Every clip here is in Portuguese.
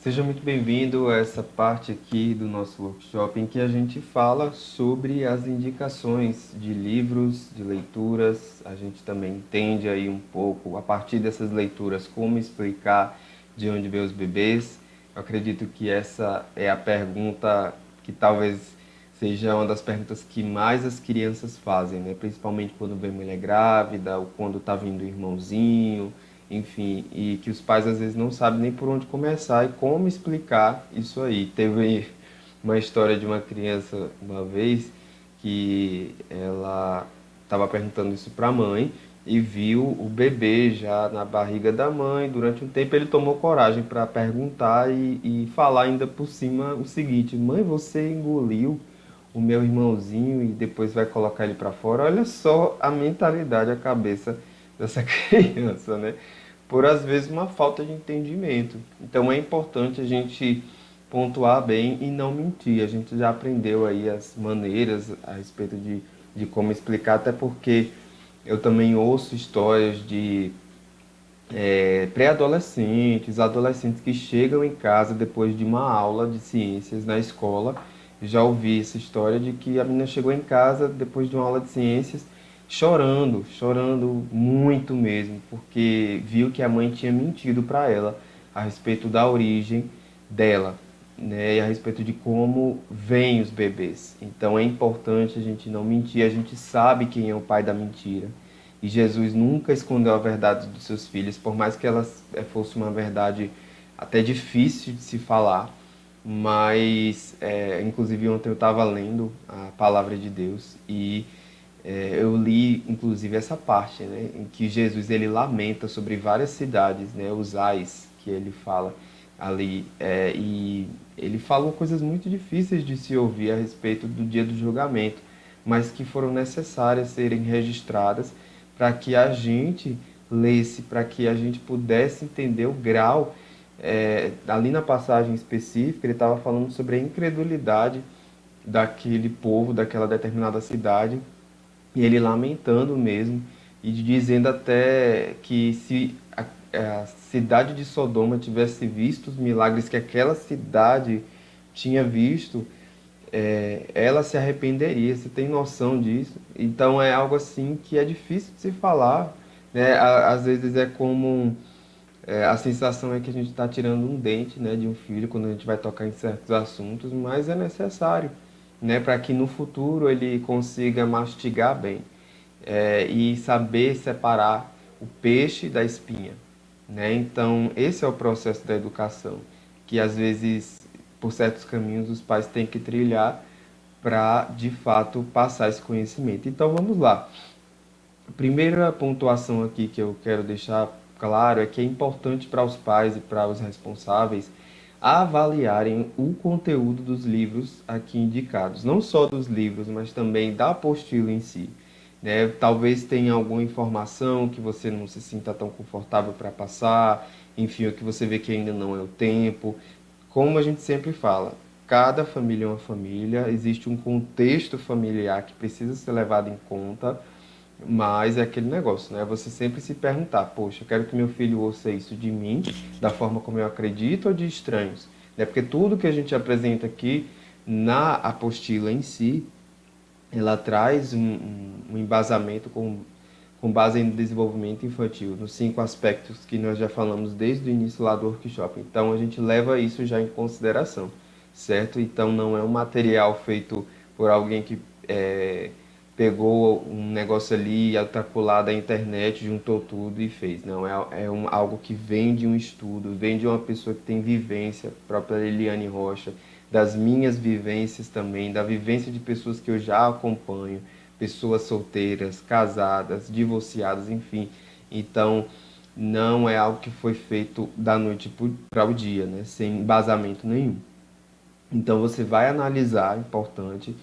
Seja muito bem-vindo a essa parte aqui do nosso workshop em que a gente fala sobre as indicações de livros, de leituras. A gente também entende aí um pouco, a partir dessas leituras, como explicar de onde veio os bebês. Eu acredito que essa é a pergunta que talvez seja uma das perguntas que mais as crianças fazem, né? Principalmente quando vê mulher grávida ou quando está vindo o irmãozinho, enfim, e que os pais às vezes não sabem nem por onde começar e como explicar isso aí. Teve uma história de uma criança uma vez que ela estava perguntando isso para a mãe e viu o bebê já na barriga da mãe. Durante um tempo ele tomou coragem para perguntar e falar ainda por cima o seguinte: Mãe, você engoliu o meu irmãozinho e depois vai colocar ele para fora? Olha só a mentalidade, a cabeça dessa criança, né? Por às vezes uma falta de entendimento. Então é importante a gente pontuar bem e não mentir. A gente já aprendeu aí as maneiras a respeito de como explicar, até porque eu também ouço histórias de pré-adolescentes, adolescentes que chegam em casa depois de uma aula de ciências na escola. Já ouvi essa história de que a menina chegou em casa depois de uma aula de ciências chorando, chorando muito mesmo, porque viu que a mãe tinha mentido para ela a respeito da origem dela, né, e a respeito de como vêm os bebês. Então é importante a gente não mentir, a gente sabe quem é o pai da mentira. E Jesus nunca escondeu a verdade dos seus filhos, por mais que ela fosse uma verdade até difícil de se falar. Mas, inclusive, ontem eu estava lendo a palavra de Deus e eu li, inclusive, essa parte, né, em que Jesus ele lamenta sobre várias cidades, né, os ais que ele fala ali. E ele falou coisas muito difíceis de se ouvir a respeito do dia do julgamento, mas que foram necessárias serem registradas para que a gente lesse, para que a gente pudesse entender o grau. Ali na passagem específica, ele estava falando sobre a incredulidade daquele povo, daquela determinada cidade, e ele lamentando mesmo, e dizendo até que se a cidade de Sodoma tivesse visto os milagres que aquela cidade tinha visto, ela se arrependeria. Você tem noção disso? Então é algo assim que é difícil de se falar, né? Às vezes é como a sensação é que a gente está tirando um dente, né, de um filho quando a gente vai tocar em certos assuntos, mas é necessário, né, para que no futuro ele consiga mastigar bem, e saber separar o peixe da espinha, né? Então esse é o processo da educação, que às vezes por certos caminhos os pais têm que trilhar para de fato passar esse conhecimento. Então vamos lá. A primeira pontuação aqui que eu quero deixar claro é que é importante para os pais e para os responsáveis avaliarem o conteúdo dos livros aqui indicados, não só dos livros, mas também da apostila em si, né? Talvez tenha alguma informação que você não se sinta tão confortável para passar, enfim, o que você vê que ainda não é o tempo. Como a gente sempre fala, cada família é uma família, existe um contexto familiar que precisa ser levado em conta, mas é aquele negócio, né? Você sempre se perguntar, poxa, eu quero que meu filho ouça isso de mim, da forma como eu acredito, ou de estranhos, né? Porque tudo que a gente apresenta aqui na apostila em si, ela traz um embasamento com base no desenvolvimento infantil, nos 5 aspectos que nós já falamos desde o início lá do workshop. Então a gente leva isso já em consideração, certo? Então não é um material feito por alguém que pegou um negócio ali, extrapolado da internet, juntou tudo e fez. Não, algo que vem de um estudo, vem de uma pessoa que tem vivência, a própria Eliane Rocha, das minhas vivências também, da vivência de pessoas que eu já acompanho, pessoas solteiras, casadas, divorciadas, enfim. Então, não é algo que foi feito da noite para o dia, né? Sem embasamento nenhum. Então você vai analisar, importante.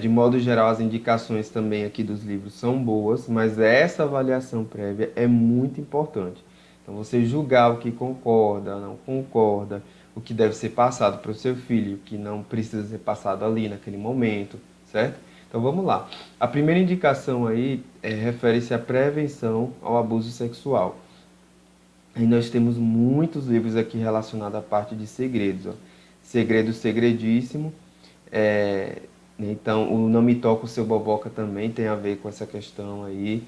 De modo geral, as indicações também aqui dos livros são boas, mas essa avaliação prévia é muito importante. Então você julgar o que concorda, não concorda, o que deve ser passado para o seu filho, o que não precisa ser passado ali naquele momento, certo? Então vamos lá. A primeira indicação aí refere-se à prevenção ao abuso sexual. Aí nós temos muitos livros aqui relacionados à parte de segredos, ó. Segredo Segredíssimo. É, então, o Não Me Toca o Seu Boboca também tem a ver com essa questão aí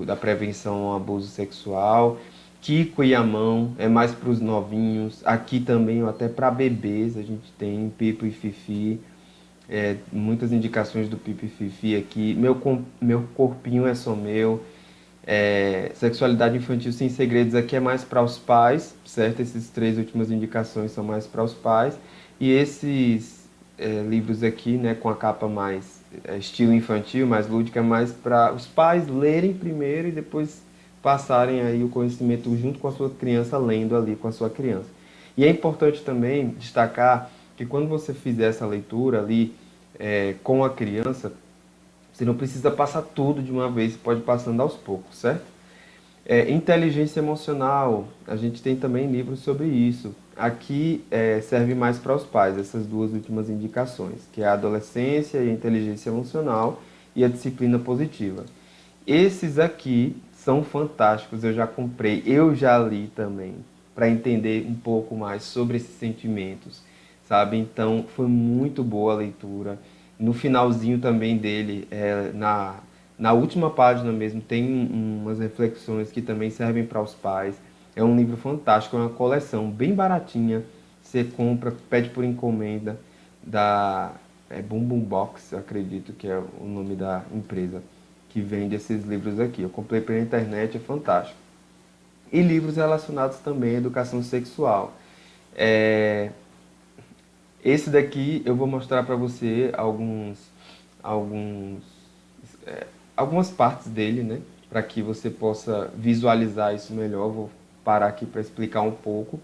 da prevenção ao abuso sexual. Kiko e a Mão é mais para os novinhos. Aqui também, ó, até para bebês, a gente tem Pipo e Fifi. Muitas indicações do Pipo e Fifi aqui. Meu Corpinho é Só Meu. Sexualidade Infantil Sem Segredos aqui é mais para os pais, certo? Essas três últimas indicações são mais para os pais. E esses livros aqui, né, com a capa mais estilo infantil, mais lúdica, é mais para os pais lerem primeiro e depois passarem aí o conhecimento junto com a sua criança, lendo ali com a sua criança. E é importante também destacar que quando você fizer essa leitura ali com a criança, você não precisa passar tudo de uma vez, pode ir passando aos poucos, certo? Inteligência emocional, a gente tem também livros sobre isso. Aqui serve mais para os pais, essas duas últimas indicações, que é a adolescência e a inteligência emocional e a disciplina positiva. Esses aqui são fantásticos, eu já comprei, eu já li também, para entender um pouco mais sobre esses sentimentos, sabe? Então foi muito boa a leitura. No finalzinho também dele, na última página mesmo, tem umas reflexões que também servem para os pais. É um livro fantástico, é uma coleção bem baratinha. Você compra, pede por encomenda da Boom Boom Box, eu acredito que é o nome da empresa que vende esses livros aqui. Eu comprei pela internet, é fantástico. E livros relacionados também à educação sexual. É, Esse daqui eu vou mostrar para você alguns, algumas partes dele, né? Para que você possa visualizar isso melhor. Vou parar aqui para explicar um pouco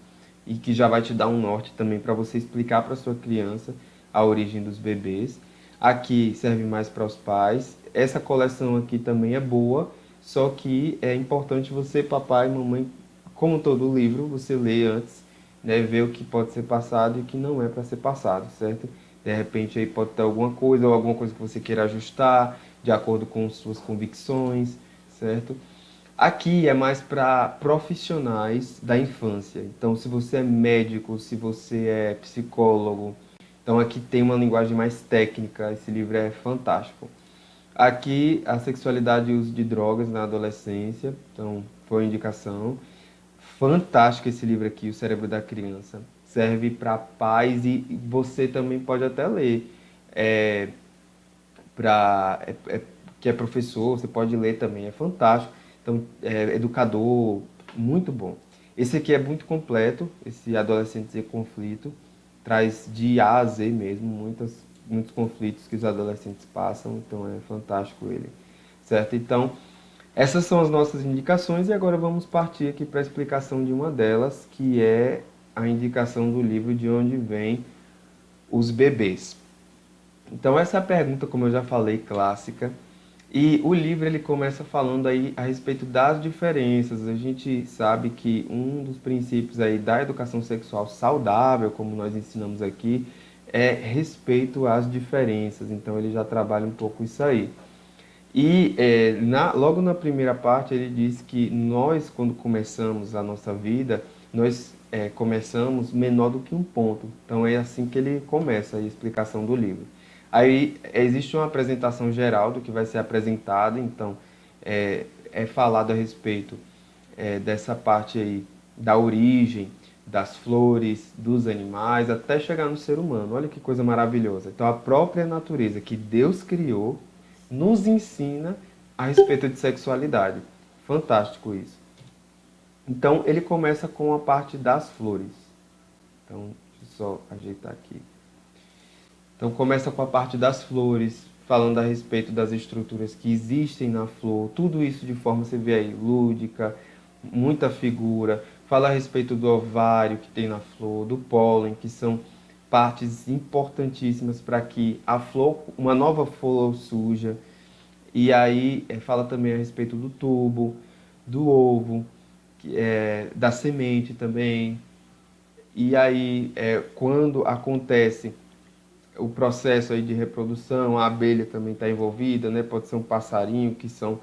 e que já vai te dar um norte também para você explicar para sua criança a origem dos bebês. Aqui serve mais para os pais. Essa coleção aqui também é boa, só que é importante você, papai e mamãe, como todo livro, você lê antes, né, ver o que pode ser passado e o que não é para ser passado, certo? De repente aí pode ter alguma coisa ou alguma coisa que você queira ajustar de acordo com suas convicções, certo? Aqui é mais para profissionais da infância. Então, se você é médico, se você é psicólogo, então aqui tem uma linguagem mais técnica. Esse livro é fantástico. Aqui, a sexualidade e o uso de drogas na adolescência. Então, foi uma indicação. Fantástico esse livro aqui, O Cérebro da Criança. Serve para pais e você também pode até ler. É, que é professor, você pode ler também, é fantástico. Então, educador, muito bom. Esse aqui é muito completo, esse Adolescentes em Conflito. Traz de A a Z mesmo, muitos conflitos que os adolescentes passam, então é fantástico ele. Certo? Então, essas são as nossas indicações e agora vamos partir aqui para a explicação de uma delas, que é a indicação do livro De Onde Vêm os Bebês. Então essa é a pergunta, como eu já falei, clássica. E o livro ele começa falando aí a respeito das diferenças. A gente sabe que um dos princípios aí da educação sexual saudável, como nós ensinamos aqui, é respeito às diferenças. Então ele já trabalha um pouco isso aí. E logo na primeira parte ele diz que nós, quando começamos a nossa vida, nós começamos menor do que um ponto. Então é assim que ele começa a explicação do livro. Aí existe uma apresentação geral do que vai ser apresentado, então é falado a respeito dessa parte aí da origem, das flores, dos animais, até chegar no ser humano. Olha que coisa maravilhosa. Então a própria natureza que Deus criou nos ensina a respeito de sexualidade. Fantástico isso. Então ele começa com a parte das flores. Então, deixa eu só ajeitar aqui. Então começa com a parte das flores, falando a respeito das estruturas que existem na flor, tudo isso de forma, você vê aí, lúdica, muita figura, fala a respeito do ovário que tem na flor, do pólen, que são partes importantíssimas para que a flor, uma nova flor surja. E aí fala também a respeito do tubo, do ovo, da semente também. E aí, quando acontece o processo aí de reprodução, a abelha também está envolvida, né? Pode ser um passarinho, que são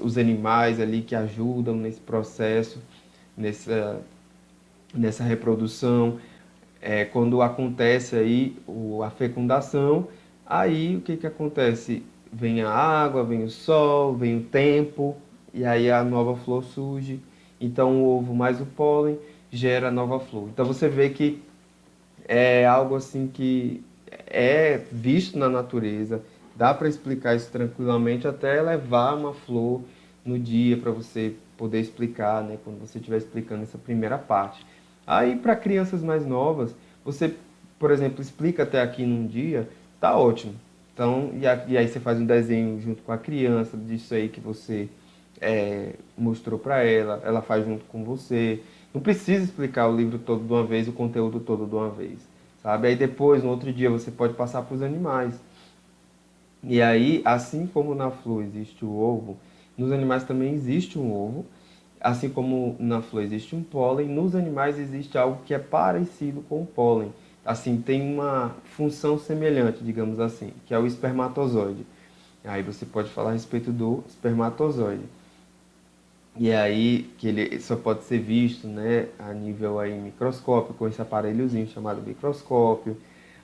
os animais ali que ajudam nesse processo, nessa, nessa reprodução. Quando acontece aí a fecundação, aí o que que acontece? Vem a água, vem o sol, vem o tempo, e aí a nova flor surge. Então o ovo mais o pólen gera a nova flor. Então você vê que é algo assim que é visto na natureza, dá para explicar isso tranquilamente, até levar uma flor no dia para você poder explicar, né, quando você estiver explicando essa primeira parte. Aí para crianças mais novas, você, por exemplo, explica até aqui num dia, tá ótimo. Então, e aí você faz um desenho junto com a criança disso aí que você mostrou para ela, ela faz junto com você. Não precisa explicar o livro todo de uma vez, o conteúdo todo de uma vez, sabe? Aí depois, no outro dia, você pode passar para os animais. E aí, assim como na flor existe o ovo, nos animais também existe um ovo. Assim como na flor existe um pólen, nos animais existe algo que é parecido com o pólen. Assim, tem uma função semelhante, digamos assim, que é o espermatozoide. Aí você pode falar a respeito do espermatozoide. E aí, que ele só pode ser visto, né, a nível aí microscópio, com esse aparelhozinho chamado microscópio.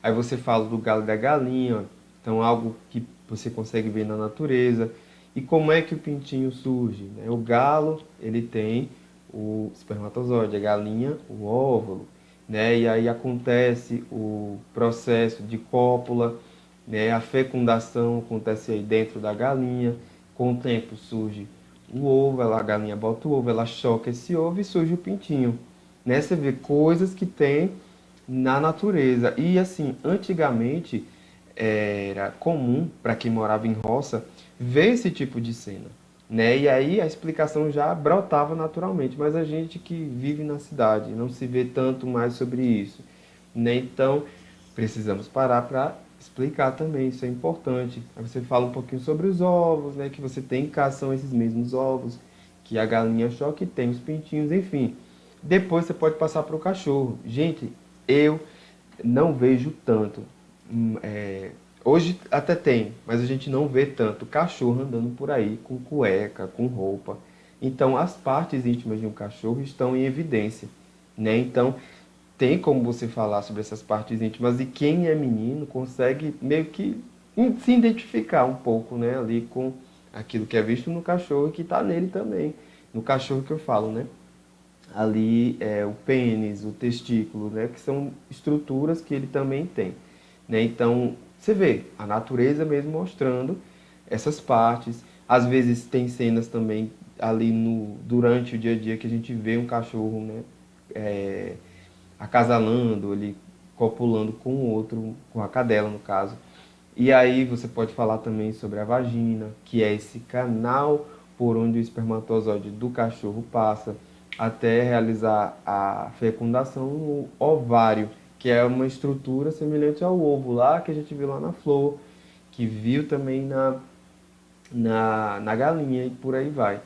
Aí você fala do galo e da galinha, então algo que você consegue ver na natureza. E como é que o pintinho surge, né? O galo, ele tem o espermatozoide, a galinha, o óvulo, né? E aí acontece o processo de cópula, né? A fecundação acontece aí dentro da galinha. Com o tempo surge o ovo, a galinha bota o ovo, ela choca esse ovo e surge o pintinho. Né? Você vê coisas que tem na natureza. E assim, antigamente era comum para quem morava em roça ver esse tipo de cena. Né? E aí a explicação já brotava naturalmente, mas a gente que vive na cidade não se vê tanto mais sobre isso. Né? Então, precisamos parar para explicar também, isso é importante. Aí você fala um pouquinho sobre os ovos, né? Que você tem em casa são esses mesmos ovos, que a galinha choca e tem os pintinhos, enfim. Depois você pode passar para o cachorro. Gente, eu não vejo tanto. Hoje até tem, mas a gente não vê tanto cachorro andando por aí com cueca, com roupa. Então, as partes íntimas de um cachorro estão em evidência, né? Então, tem como você falar sobre essas partes íntimas e quem é menino consegue meio que se identificar um pouco, né, ali com aquilo que é visto no cachorro e que está nele também. No cachorro que eu falo, né? Ali é o pênis, o testículo, né, que são estruturas que ele também tem, né? Então, você vê a natureza mesmo mostrando essas partes. Às vezes tem cenas também ali no durante o dia a dia que a gente vê um cachorro, né, é, acasalando, ele copulando com o outro, com a cadela no caso. E aí você pode falar também sobre a vagina, que é esse canal por onde o espermatozoide do cachorro passa até realizar a fecundação no ovário, que é uma estrutura semelhante ao ovo lá que a gente viu lá na flor, que viu também na galinha e por aí vai.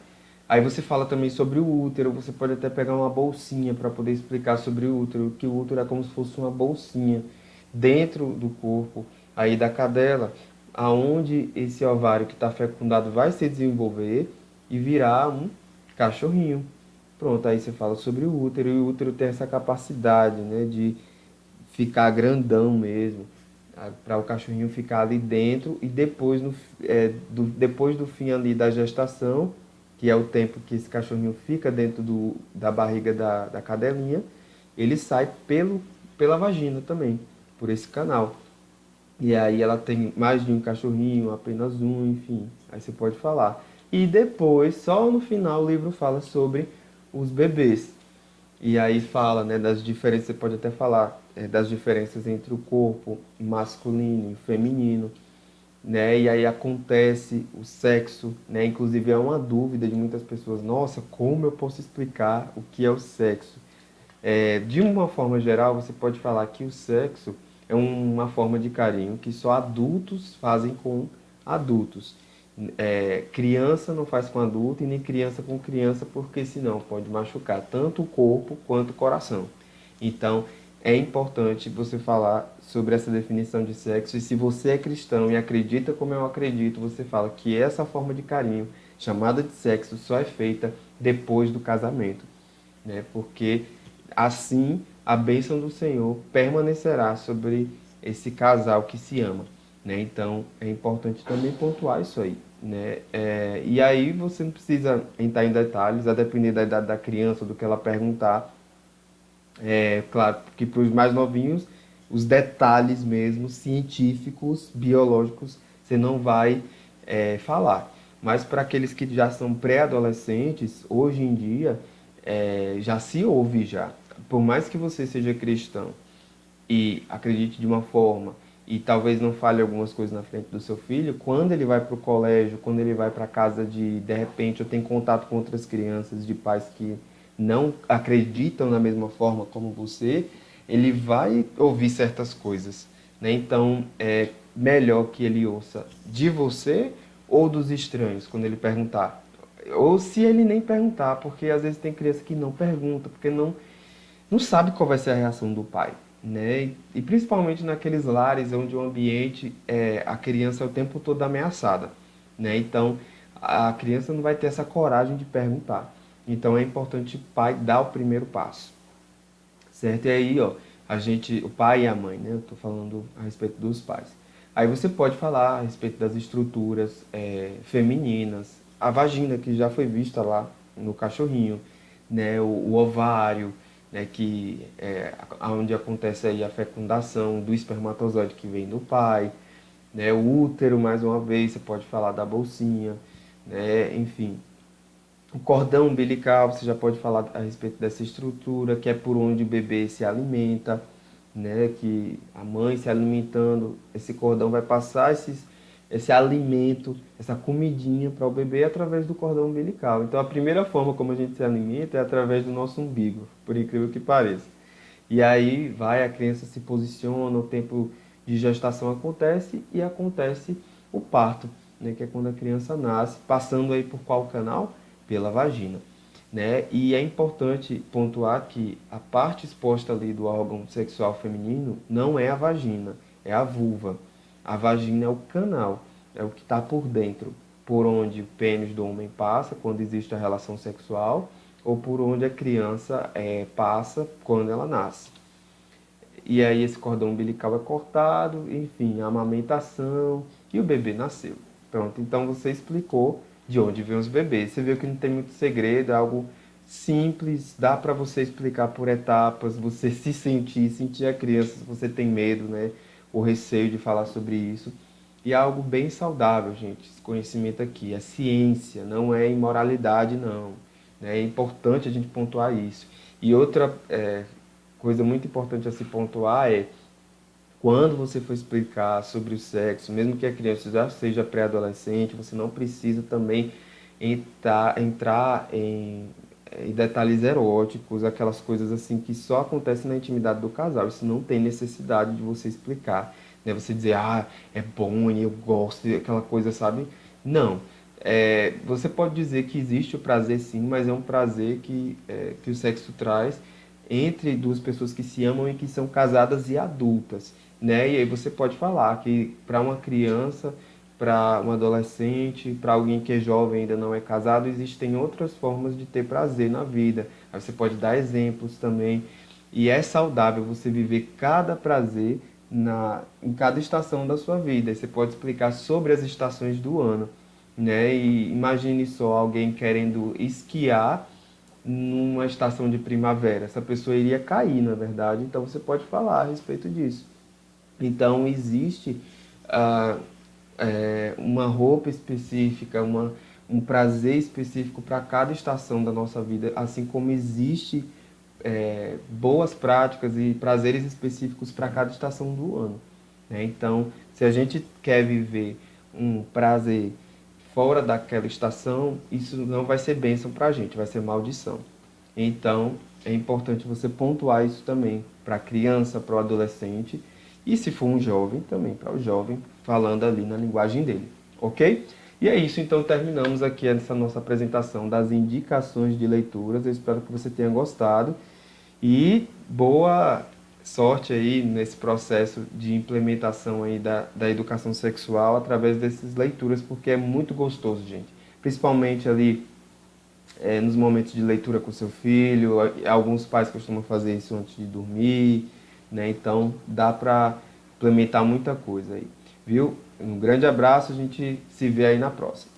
Aí você fala também sobre o útero, você pode até pegar uma bolsinha para poder explicar sobre o útero, que o útero é como se fosse uma bolsinha dentro do corpo aí da cadela, aonde esse ovário que está fecundado vai se desenvolver e virar um cachorrinho. Pronto, aí você fala sobre o útero, e o útero tem essa capacidade, né, de ficar grandão mesmo, para o cachorrinho ficar ali dentro e depois, depois do fim ali da gestação, que é o tempo que esse cachorrinho fica dentro da barriga da cadelinha, ele sai pela vagina também, por esse canal. E aí ela tem mais de um cachorrinho, apenas um, enfim, aí você pode falar. E depois, só no final, o livro fala sobre os bebês. E aí fala, né, das diferenças, você pode até falar das diferenças entre o corpo masculino e feminino, né? E aí acontece o sexo, né? Inclusive é uma dúvida de muitas pessoas, nossa, como eu posso explicar o que é o sexo? De uma forma geral, você pode falar que o sexo é uma forma de carinho que só adultos fazem com adultos. Criança não faz com adulto e nem criança com criança, porque senão pode machucar tanto o corpo quanto o coração. Então, é importante você falar sobre essa definição de sexo. E se você é cristão e acredita como eu acredito, você fala que essa forma de carinho, chamada de sexo, só é feita depois do casamento, né? Porque assim a bênção do Senhor permanecerá sobre esse casal que se ama, né? Então é importante também pontuar isso aí, né? E aí você não precisa entrar em detalhes, a depender da idade da criança, do que ela perguntar. É claro que para os mais novinhos, os detalhes mesmo, científicos, biológicos, você não vai falar. Mas para aqueles que já são pré-adolescentes, hoje em dia, já se ouve já. Por mais que você seja cristão e acredite de uma forma e talvez não fale algumas coisas na frente do seu filho, quando ele vai para o colégio, quando ele vai para casa de repente, eu tenho contato com outras crianças de pais que não acreditam da mesma forma como você, ele vai ouvir certas coisas, né? Então, é melhor que ele ouça de você ou dos estranhos, quando ele perguntar. Ou se ele nem perguntar, porque às vezes tem criança que não pergunta, porque não sabe qual vai ser a reação do pai, né? E principalmente naqueles lares onde o ambiente a criança é o tempo todo ameaçada, né? Então a criança não vai ter essa coragem de perguntar. Então é importante o pai dar o primeiro passo, certo? E aí, ó, o pai e a mãe, né? Eu tô falando a respeito dos pais. Aí você pode falar a respeito das estruturas femininas, a vagina que já foi vista lá no cachorrinho, né? O ovário, né? Que é onde acontece aí a fecundação do espermatozoide que vem do pai, né? O útero, mais uma vez, você pode falar da bolsinha, né? Enfim, o cordão umbilical, você já pode falar a respeito dessa estrutura, que é por onde o bebê se alimenta, né? Que a mãe se alimentando, esse cordão vai passar esse alimento, essa comidinha para o bebê através do cordão umbilical. Então, a primeira forma como a gente se alimenta é através do nosso umbigo, por incrível que pareça. E aí vai, a criança se posiciona, o tempo de gestação acontece e acontece o parto, né? Que é quando a criança nasce, passando aí por qual canal? Pela vagina, né? E é importante pontuar que a parte exposta ali do órgão sexual feminino não é a vagina, é a vulva. A vagina é o canal, é o que está por dentro, por onde o pênis do homem passa quando existe a relação sexual ou por onde a criança passa quando ela nasce. E aí esse cordão umbilical é cortado, enfim, a amamentação e o bebê nasceu. Pronto, então você explicou de onde vêm os bebês. Você viu que não tem muito segredo, é algo simples, dá para você explicar por etapas, você se sentir a criança, se você tem medo, né, o receio de falar sobre isso. E é algo bem saudável, gente, esse conhecimento aqui. É ciência, não é imoralidade, não. Né? É importante a gente pontuar isso. E outra coisa muito importante a se pontuar é quando você for explicar sobre o sexo, mesmo que a criança já seja pré-adolescente, você não precisa também entrar em detalhes eróticos, aquelas coisas assim que só acontecem na intimidade do casal. Isso não tem necessidade de você explicar, né? Você dizer, ah, é bom e eu gosto, aquela coisa, sabe? Não. Você pode dizer que existe o prazer sim, mas é um prazer que o sexo traz entre duas pessoas que se amam e que são casadas e adultas, né? E aí você pode falar que para uma criança, para um adolescente, para alguém que é jovem e ainda não é casado, existem outras formas de ter prazer na vida. Aí você pode dar exemplos também. E é saudável você viver cada prazer em cada estação da sua vida. E você pode explicar sobre as estações do ano, né? E imagine só alguém querendo esquiar numa estação de primavera. Essa pessoa iria cair, na verdade. Então você pode falar a respeito disso. Então existe ah, uma roupa específica, um prazer específico para cada estação da nossa vida, assim como existe boas práticas e prazeres específicos para cada estação do ano, né? Então, se a gente quer viver um prazer fora daquela estação, isso não vai ser bênção para a gente, vai ser maldição. Então, é importante você pontuar isso também para a criança, para o adolescente e, se for um jovem, também para o jovem, falando ali na linguagem dele, ok? E é isso, então terminamos aqui essa nossa apresentação das indicações de leituras. Eu espero que você tenha gostado e boa sorte aí nesse processo de implementação aí da educação sexual através dessas leituras, porque é muito gostoso, gente. Principalmente ali nos momentos de leitura com seu filho, alguns pais costumam fazer isso antes de dormir, né? Então dá para implementar muita coisa aí, viu? Um grande abraço, a gente se vê aí na próxima.